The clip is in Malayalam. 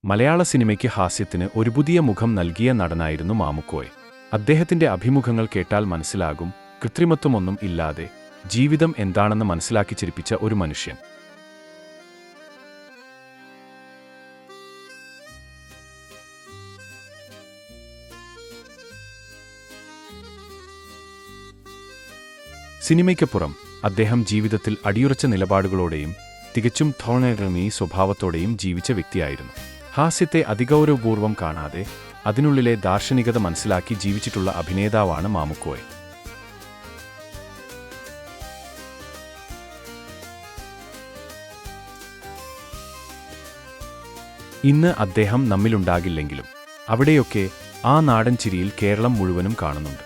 മലയാള സിനിമയ്ക്ക് ഹാസ്യത്തിന് ഒരു പുതിയ മുഖം നൽകിയ നടനായിരുന്നു മാമുക്കോയ്. അദ്ദേഹത്തിന്റെ അഭിമുഖങ്ങൾ കേട്ടാൽ മനസ്സിലാകും, കൃത്രിമത്വമൊന്നും ഇല്ലാതെ ജീവിതം എന്താണെന്ന് മനസ്സിലാക്കി ചിരിപ്പിച്ച ഒരു മനുഷ്യൻ. സിനിമയ്ക്കപ്പുറം അദ്ദേഹം ജീവിതത്തിൽ അടിയുറച്ച നിലപാടുകളോടെയും തികച്ചും തോന്നേറമീ സ്വഭാവത്തോടെയും ജീവിച്ച വ്യക്തിയായിരുന്നു. ഹാസ്യത്തെ അതിഗൗരവപൂർവ്വം കാണാതെ അതിനുള്ളിലെ ദാർശനികത മനസ്സിലാക്കി ജീവിച്ചിട്ടുള്ള അഭിനേതാവാണ് മാമുക്കോയ്. ഇന്ന് അദ്ദേഹം നമ്മിലുണ്ടാകില്ലെങ്കിലും അവിടെയൊക്കെ ആ നാടൻ ചിരിയിൽ കേരളം മുഴുവനും കാണുന്നുണ്ട്.